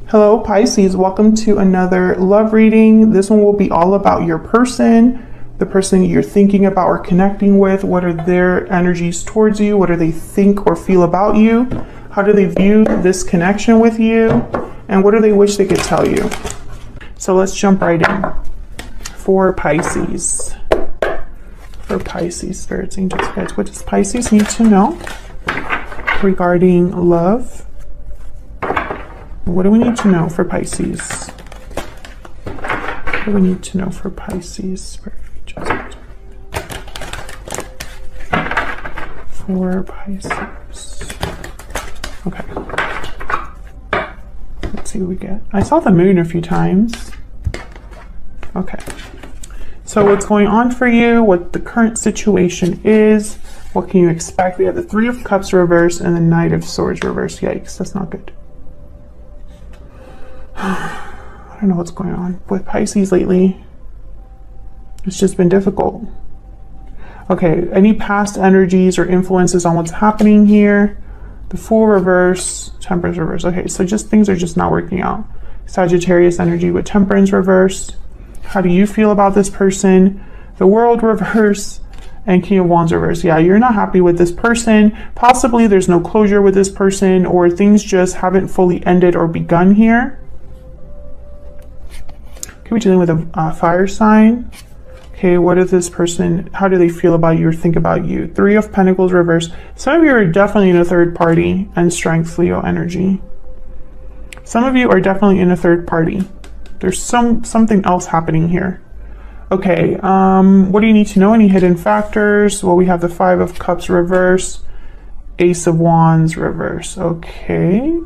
Hello Pisces, welcome to another love reading. This one will be all about your person, the person you're thinking about or connecting with. What are their energies towards you? What do they think or feel about you? How do they view this connection with you? And what do they wish they could tell you? So let's jump right in. For Pisces. For Pisces, spirits, angels, guides, what does Pisces need to know regarding love? What do we need to know for Pisces? What do we need to know for Pisces? For Pisces. Okay. Let's see what we get. I saw the moon a few times. Okay. So what's going on for you? What the current situation is? What can you expect? We have the Three of Cups reversed and the Knight of Swords reversed. Yikes, that's not good. I don't know what's going on with Pisces lately. It's just been difficult. Okay, any past energies or influences on what's happening here? The Fool reverse, Temperance reverse. Okay, so just things are just not working out. Sagittarius energy with Temperance reverse. How do you feel about this person? The World reverse and King of Wands reverse. Yeah, you're not happy with this person. Possibly there's no closure with this person, or things just haven't fully ended or begun here. Okay, we're dealing with a fire sign. Okay, what is this person? How do they feel about you or think about you? Three of Pentacles reverse. Some of you are definitely in a third party and Strength Leo energy. Some of you are definitely in a third party. There's something else happening here. Okay, what do you need to know? Any hidden factors? Well, we have the Five of Cups reverse, Ace of Wands reverse. Okay.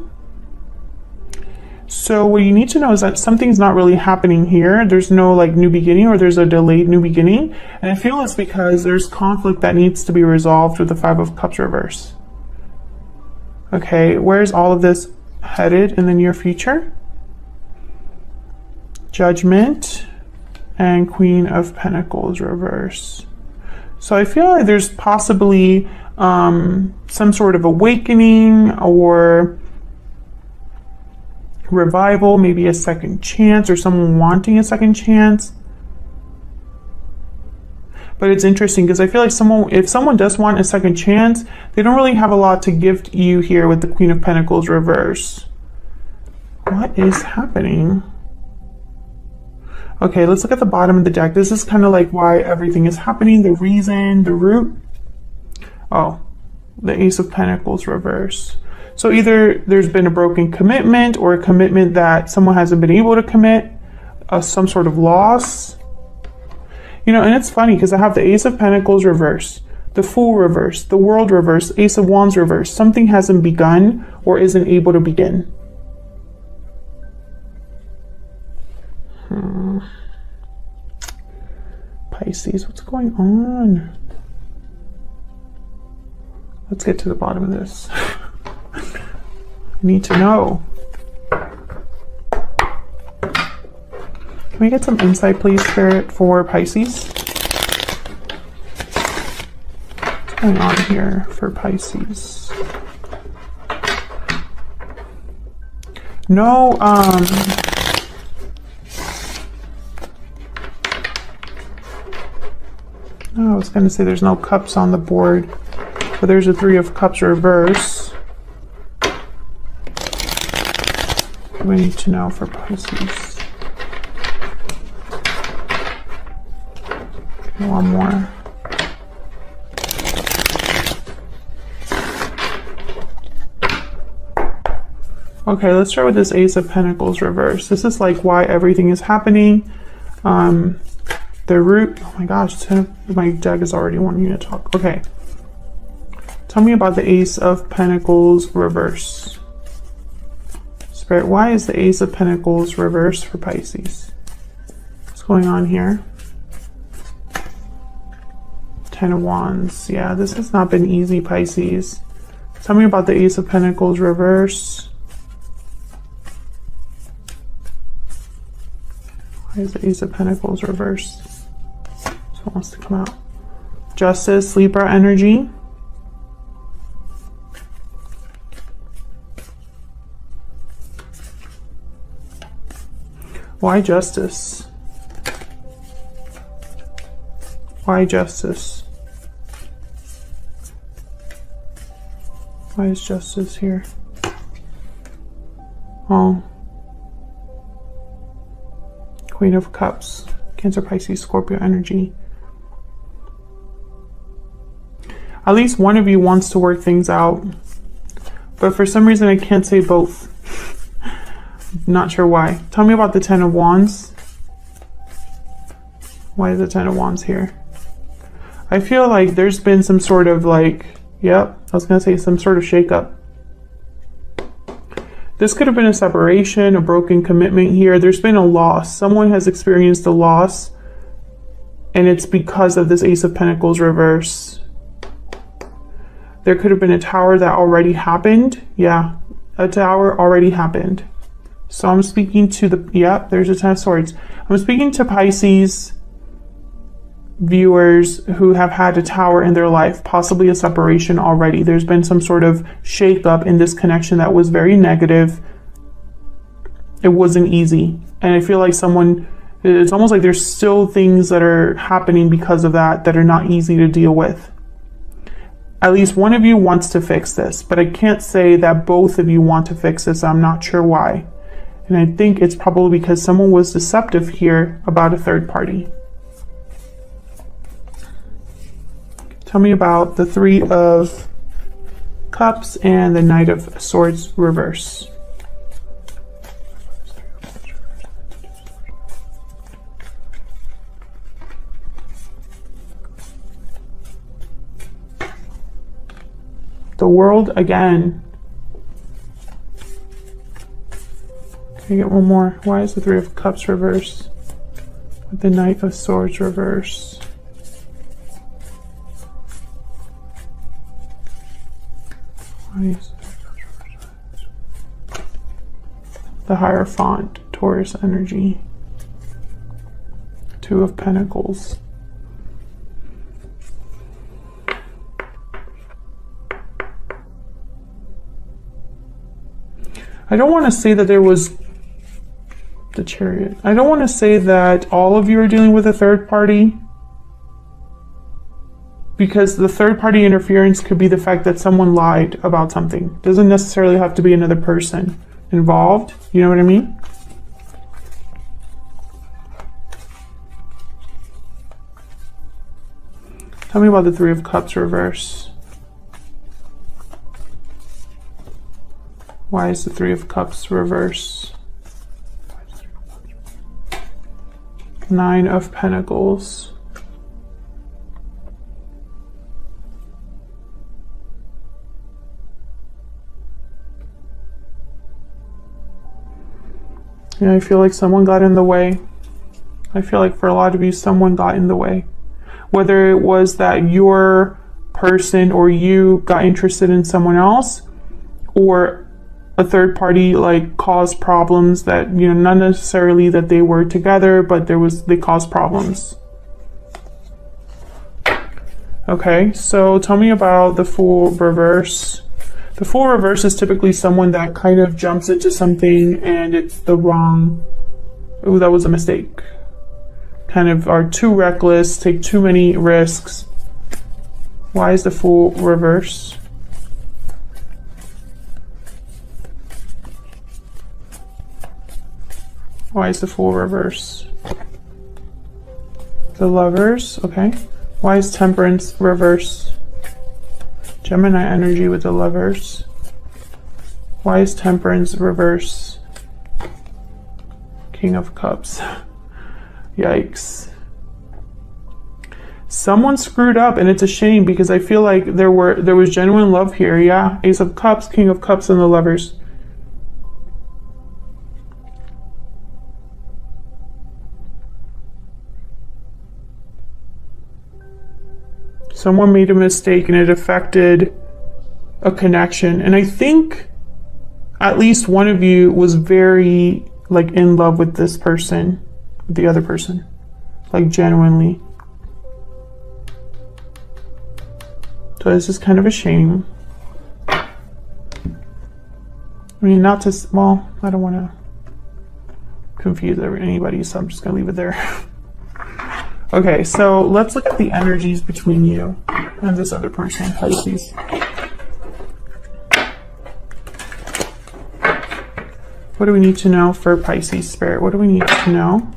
So what you need to know is that something's not really happening here. There's no like new beginning, or there's a delayed new beginning. And I feel it's because there's conflict that needs to be resolved with the Five of Cups reverse. Okay, where's all of this headed in the near future? Judgment and Queen of Pentacles reverse. So I feel like there's possibly some sort of awakening or revival, maybe a second chance, or someone wanting a second chance. But it's interesting because I feel like if someone does want a second chance, they don't really have a lot to give you here with the Queen of Pentacles reverse. What is happening? Okay, let's look at the bottom of the deck. This is kind of like why everything is happening, the reason, the root. Oh, the Ace of Pentacles reverse. So either there's been a broken commitment, or a commitment that someone hasn't been able to commit, some sort of loss. You know, and it's funny because I have the Ace of Pentacles reverse, the Fool reverse, the World reverse, Ace of Wands reverse. Something hasn't begun or isn't able to begin. Pisces, what's going on? Let's get to the bottom of this. I need to know. Can we get some insight, please, Spirit, for Pisces? What's going on here for Pisces? No, I was going to say there's no cups on the board, but there's a Three of Cups reverse. What do we need to know for Pisces? One more. Okay, let's start with this Ace of Pentacles reverse. This is like why everything is happening. The root, oh my gosh, my deck is already wanting me to talk. Okay. Tell me about the Ace of Pentacles reverse. Spirit, why is the Ace of Pentacles reverse for Pisces? What's going on here? Ten of Wands. Yeah, this has not been easy, Pisces. Tell me about the Ace of Pentacles reverse. Why is the Ace of Pentacles reversed? So it wants to come out. Justice, Libra energy. Why justice? Why justice? Why is justice here? Oh. Queen of Cups. Cancer, Pisces, Scorpio energy. At least one of you wants to work things out. But for some reason I can't say both. Not sure why. Tell me about the Ten of Wands. Why is the Ten of Wands here? I feel like there's been some sort of like, yep, I was going to say some sort of shakeup. This could have been a separation, a broken commitment here. There's been a loss. Someone has experienced a loss, and it's because of this Ace of Pentacles reverse. There could have been a tower that already happened. Yeah, a tower already happened. So I'm speaking to the, yeah, there's a Ten of Swords. I'm speaking to Pisces viewers who have had a tower in their life, possibly a separation already. There's been some sort of shakeup in this connection that was very negative. It wasn't easy. And I feel like someone, it's almost like there's still things that are happening because of that are not easy to deal with. At least one of you wants to fix this, but I can't say that both of you want to fix this. I'm not sure why. And I think it's probably because someone was deceptive here about a third party. Tell me about the Three of Cups and the Knight of Swords reverse. The World again. Can I get one more? Why is the Three of Cups reverse with the Knight of Swords reverse? The Hierophant, Taurus energy. Two of Pentacles. I don't want to say that there was the Chariot. I don't want to say that all of you are dealing with a third party, because the third party interference could be the fact that someone lied about something. It doesn't necessarily have to be another person involved. You know what I mean? Tell me about the Three of Cups reverse. Why is the Three of Cups reverse? Nine of Pentacles. Yeah, I feel like someone got in the way. I feel like for a lot of you, someone got in the way. Whether it was that your person or you got interested in someone else, or a third party like caused problems that, you know, not necessarily that they were together, but they caused problems. Okay, so tell me about the Fool reverse. The Fool reverse is typically someone that kind of jumps into something and it's the wrong, oh, that was a mistake. Kind of are too reckless, take too many risks. Why is the Fool reverse? Why is the Fool reverse? The Lovers, okay. Why is Temperance reverse? Gemini energy with the Lovers. Why is Temperance reverse? King of Cups. Yikes. Someone screwed up, and it's a shame because I feel like there was genuine love here. Yeah, Ace of Cups, King of Cups, and the Lovers. Someone made a mistake and it affected a connection. And I think at least one of you was very like in love with this person, with the other person, like genuinely. So this is kind of a shame. I mean, not to, well, I don't want to confuse anybody, so I'm just going to leave it there. Okay, so let's look at the energies between you and this other person, Pisces. What do we need to know for Pisces Spirit? What do we need to know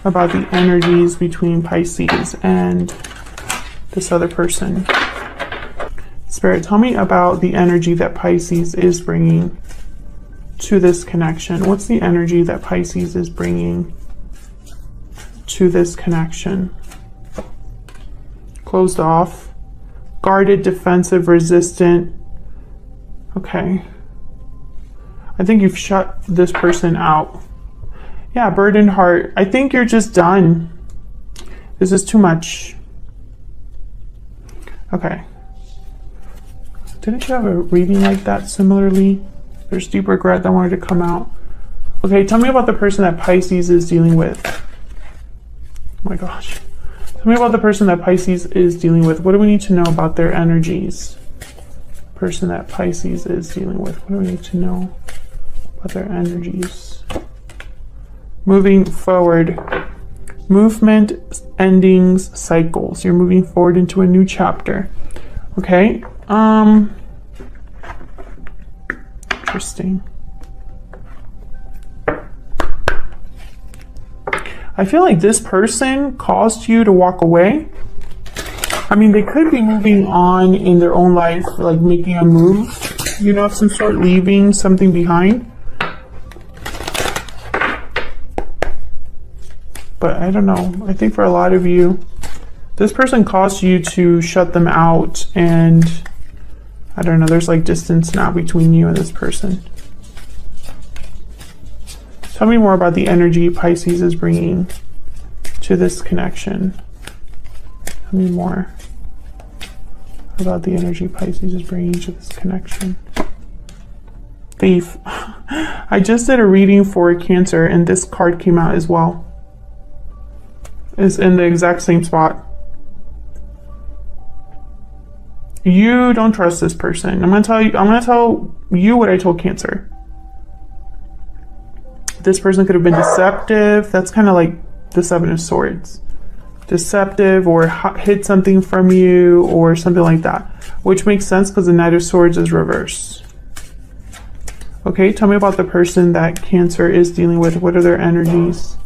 about the energies between Pisces and this other person? Spirit, tell me about the energy that Pisces is bringing to this connection. What's the energy that Pisces is bringing to this connection? Closed off, guarded, defensive, resistant. Okay. I think you've shut this person out. Yeah, burdened heart. I think you're just done. This is too much. Okay. Didn't you have a reading like that similarly? There's deep regret that wanted to come out. Okay, tell me about the person that Pisces is dealing with. Oh my gosh. Tell me about the person that Pisces is dealing with. What do we need to know about their energies? Person that Pisces is dealing with. What do we need to know about their energies? Moving forward. Movement, endings, cycles. You're moving forward into a new chapter. Okay. Interesting. I feel like this person caused you to walk away. I mean, they could be moving on in their own life, like making a move, you know, of some sort, leaving something behind. But I don't know. I think for a lot of you, this person caused you to shut them out, and I don't know, there's like distance now between you and this person. Tell me more about the energy Pisces is bringing to this connection. Tell me more about the energy Pisces is bringing to this connection. Thief. I just did a reading for Cancer, and this card came out as well. It's in the exact same spot. You don't trust this person. I'm gonna tell you what I told Cancer. This person could have been deceptive. That's kind of like the Seven of Swords. Deceptive, or hid something from you, or something like that. Which makes sense because the Knight of Swords is reverse. Okay, tell me about the person that Cancer is dealing with. What are their energies?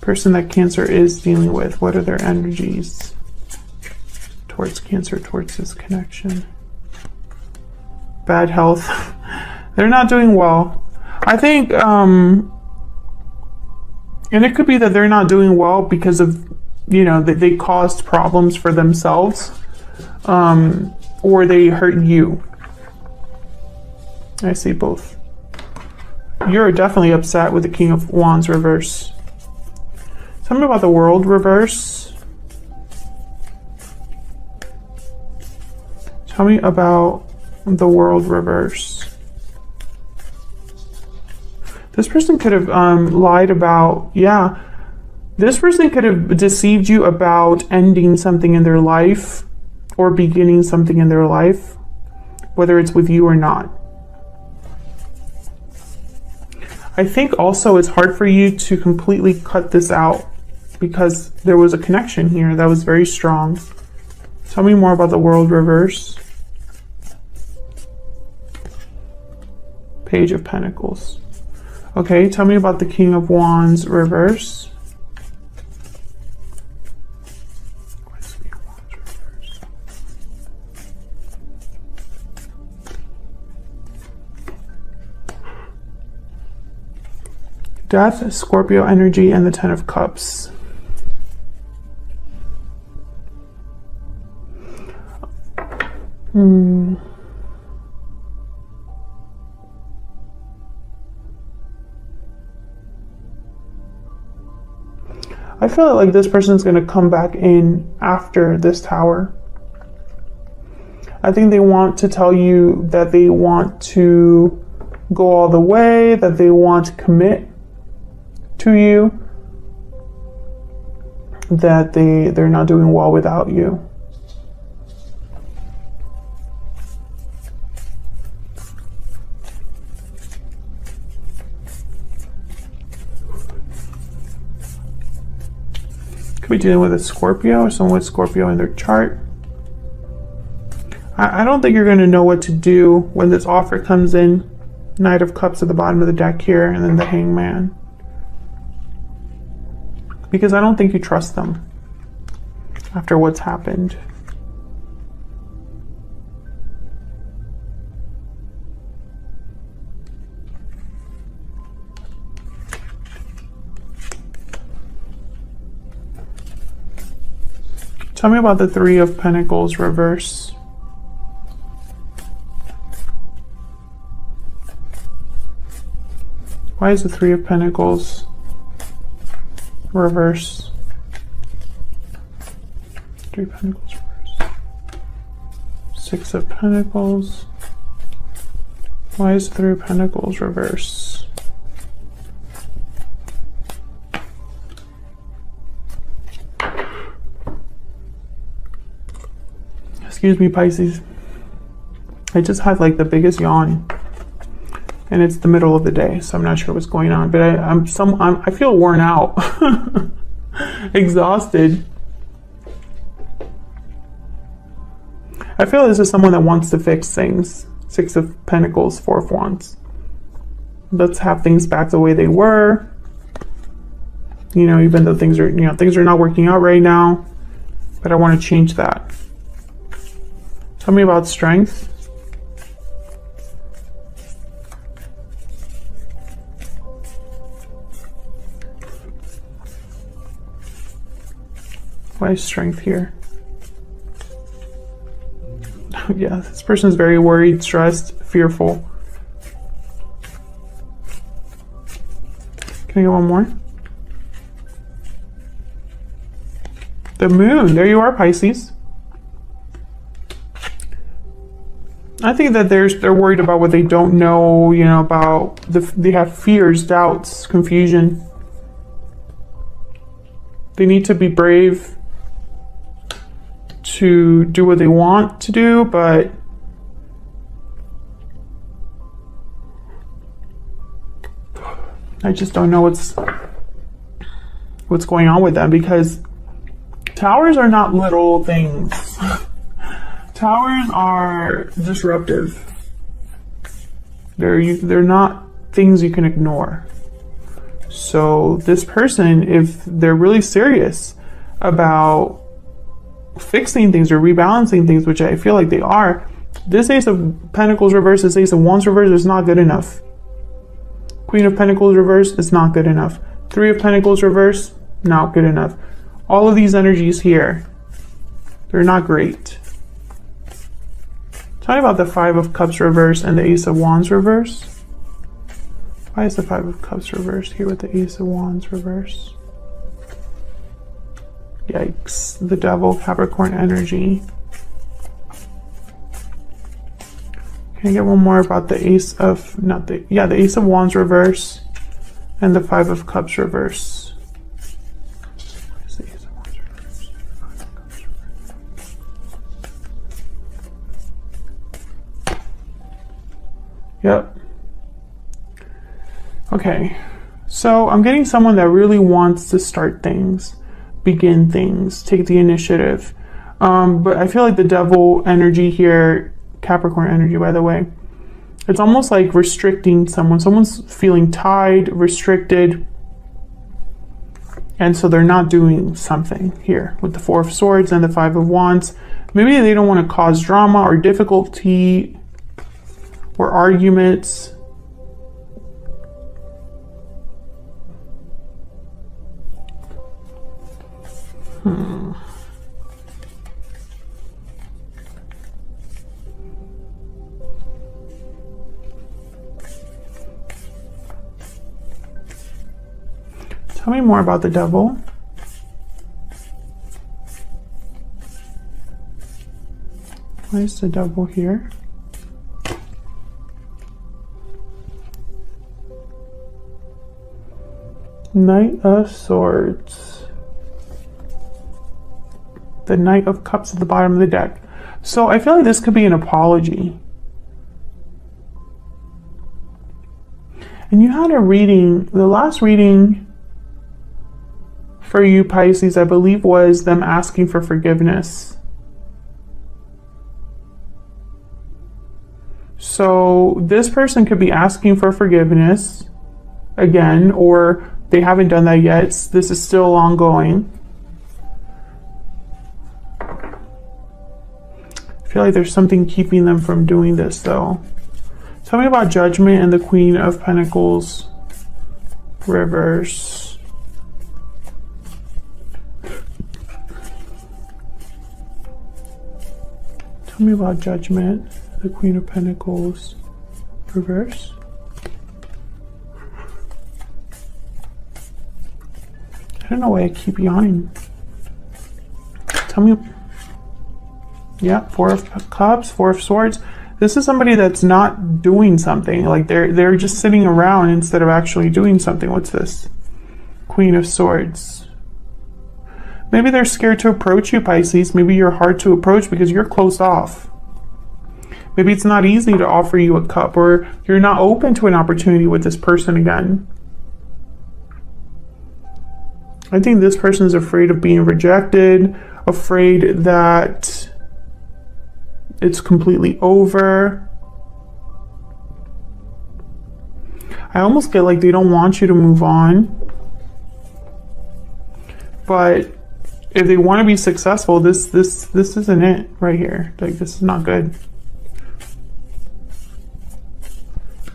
Person that Cancer is dealing with. What are their energies towards Cancer, towards this connection? Bad health. They're not doing well. I think, and it could be that they're not doing well because of, you know, that they caused problems for themselves, or they hurt you. I see both. You're definitely upset with the King of Wands reverse. Tell me about the World reverse. Tell me about the World reverse. This person could have lied about, yeah. This person could have deceived you about ending something in their life or beginning something in their life, whether it's with you or not. I think also it's hard for you to completely cut this out because there was a connection here that was very strong. Tell me more about the World reverse. Page of Pentacles. Okay, tell me about the King of Wands reverse. What's the King of Wands reverse? Death, Scorpio energy, and the Ten of Cups. I feel like this person's going to come back in after this Tower. I think they want to tell you that they want to go all the way, that they want to commit to you, that they're not doing well without you. Could be dealing with a Scorpio or someone with Scorpio in their chart. I don't think you're going to know what to do when this offer comes in. Knight of Cups at the bottom of the deck here, and then the Hangman. Because I don't think you trust them after what's happened. Tell me about the Three of Pentacles reverse. Why is the Three of Pentacles reverse? Three of Pentacles reverse. Six of Pentacles. Why is the Three of Pentacles reverse? Excuse me, Pisces. I just had like the biggest yawn. And it's the middle of the day, so I'm not sure what's going on. But I feel worn out, exhausted. I feel this is someone that wants to fix things. Six of Pentacles, Four of Wands. Let's have things back the way they were. You know, even though things are not working out right now, but I want to change that. Tell me about strength. Why is strength here? Yeah, this person is very worried, stressed, fearful. Can I get one more? The Moon. There you are, Pisces. I think that they're worried about what they don't know, you know, about they have fears, doubts, confusion. They need to be brave to do what they want to do, but I just don't know what's going on with them, because towers are not little things. Towers are disruptive. They're not things you can ignore. So this person, if they're really serious about fixing things or rebalancing things, which I feel like they are, this Ace of Pentacles reverse, this Ace of Wands reverse is not good enough. Queen of Pentacles reverse is not good enough. Three of Pentacles reverse, not good enough. All of these energies here, they're not great. Tell me about the Five of Cups reverse and the Ace of Wands reverse. Why is the Five of Cups reversed here with the Ace of Wands reverse? Yikes. The Devil, Capricorn energy. Can I get one more about the Ace of, the Ace of Wands reverse and the Five of Cups reverse? Yep. Okay, so I'm getting someone that really wants to start things, begin things, take the initiative. But I feel like the Devil energy here, Capricorn energy, by the way, it's almost like restricting someone. Someone's feeling tied, restricted, and so they're not doing something here with the Four of Swords and the Five of Wands. Maybe they don't want to cause drama or difficulty or arguments. Tell me more about the Devil. Why is the Devil here? Knight of Swords. The Knight of Cups at the bottom of the deck. So I feel like this could be an apology. And you had a reading, the last reading for you, Pisces, I believe was them asking for forgiveness. So this person could be asking for forgiveness again, or they haven't done that yet. This is still ongoing. I feel like there's something keeping them from doing this though. Tell me about Judgment and the Queen of Pentacles reverse. Tell me about Judgment, the Queen of Pentacles reverse. I don't know why I keep yawning. Tell me. Yeah, Four of Cups, Four of Swords. This is somebody that's not doing something. Like they're just sitting around instead of actually doing something. What's this? Queen of Swords. Maybe they're scared to approach you, Pisces. Maybe you're hard to approach because you're closed off. Maybe it's not easy to offer you a cup, or you're not open to an opportunity with this person again. I think this person is afraid of being rejected, afraid that it's completely over. I almost get like they don't want you to move on. But if they want to be successful, this isn't it right here. Like, this is not good.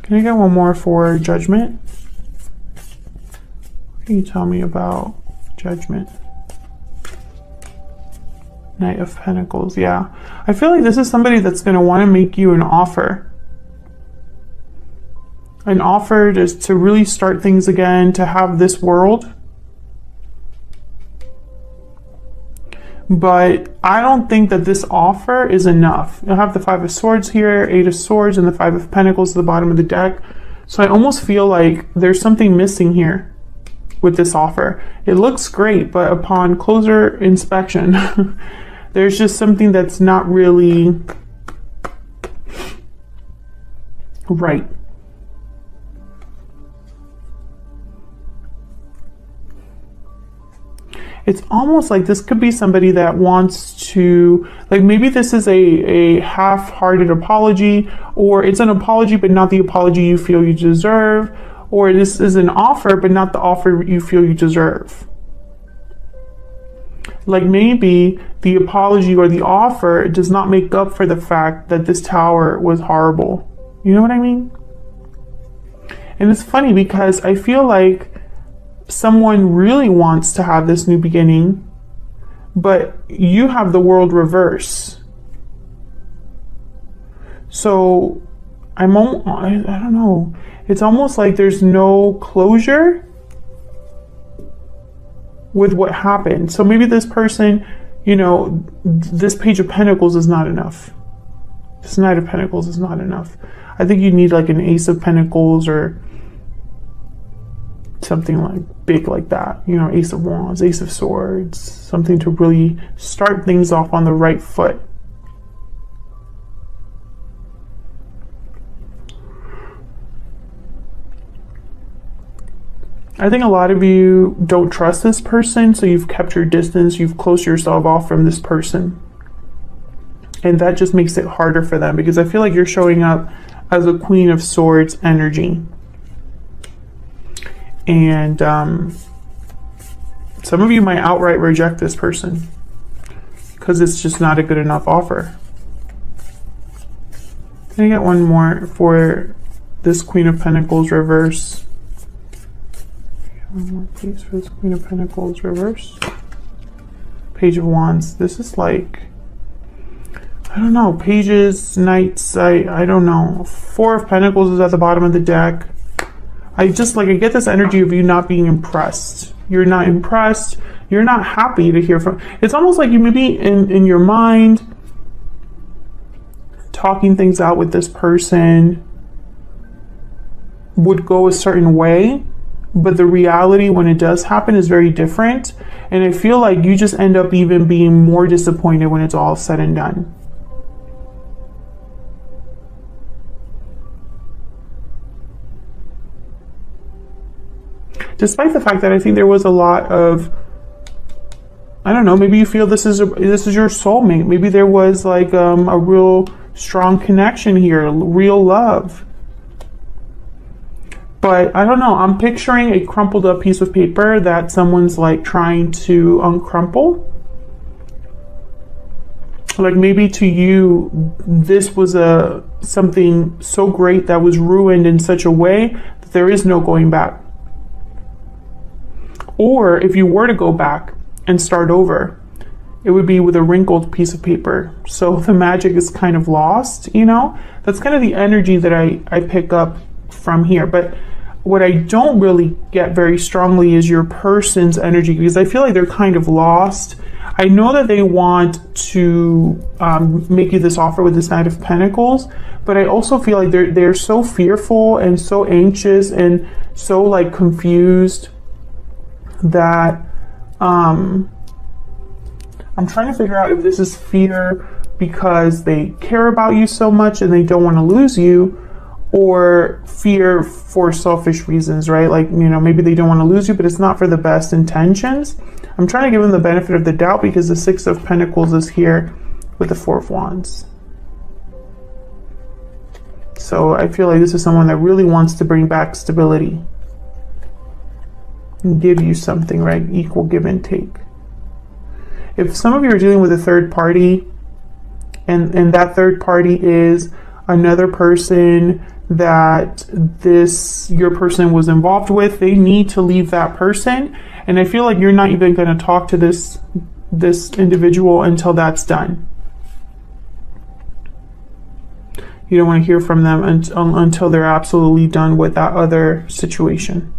Can I get one more for Judgment? What can you tell me about Judgment? Knight of Pentacles, yeah. I feel like this is somebody that's going to want to make you an offer. An offer just to really start things again, to have this world. But I don't think that this offer is enough. You'll have the Five of Swords here, Eight of Swords, and the Five of Pentacles at the bottom of the deck. So I almost feel like there's something missing here with this offer. It looks great, but upon closer inspection, there's just something that's not really right. It's almost like this could be somebody that wants to, like, maybe this is a half-hearted apology, or it's an apology but not the apology you feel you deserve, or this is an offer but not the offer you feel you deserve. Like, maybe the apology or the offer does not make up for the fact that this tower was horrible. You know what I mean? And it's funny because I feel like someone really wants to have this new beginning, but you have the world reverse. So I don't know. It's almost like there's no closure with what happened. So maybe this person, you know, this Page of Pentacles is not enough. This Knight of Pentacles is not enough. I think you need like an Ace of Pentacles or something like big like that, you know, Ace of Wands, Ace of Swords, something to really start things off on the right foot. I think a lot of you don't trust this person, so you've kept your distance, you've closed yourself off from this person. And that just makes it harder for them, because I feel like you're showing up as a Queen of Swords energy. And some of you might outright reject this person because it's just not a good enough offer. Can I get one more for this Queen of Pentacles reverse? One more please for this Queen of Pentacles reverse. Page of Wands. This is like, I don't know, pages, knights, I don't know. Four of Pentacles is at the bottom of the deck. I get this energy of you not being impressed. You're not impressed. You're not happy to hear from. It's almost like you maybe in your mind talking things out with this person would go a certain way, but the reality when it does happen is very different. And I feel like you just end up even being more disappointed when it's all said and done. Despite the fact that I think there was a lot of I don't know, maybe you feel this is your soulmate. Maybe there was like a real strong connection here, real love. But I don't know, I'm picturing a crumpled up piece of paper that someone's like trying to uncrumple. Like maybe to you, this was something so great that was ruined in such a way that there is no going back. Or if you were to go back and start over, it would be with a wrinkled piece of paper. So the magic is kind of lost, you know? That's kind of the energy that I pick up from here. But what I don't really get very strongly is your person's energy, because I feel like they're kind of lost. I know that they want to make you this offer with this Knight of Pentacles, but I also feel like they're so fearful and so anxious and so like confused that I'm trying to figure out if this is fear because they care about you so much and they don't want to lose you, or fear for selfish reasons, right? Like, you know, maybe they don't want to lose you, but it's not for the best intentions. I'm trying to give them the benefit of the doubt because the Six of Pentacles is here with the Four of Wands. So I feel like this is someone that really wants to bring back stability and give you something, right? Equal give and take. If some of you are dealing with a third party, and that third party is another person that your person was involved with, they need to leave that person. And I feel like you're not even going to talk to this individual until that's done. You don't want to hear from them until they're absolutely done with that other situation.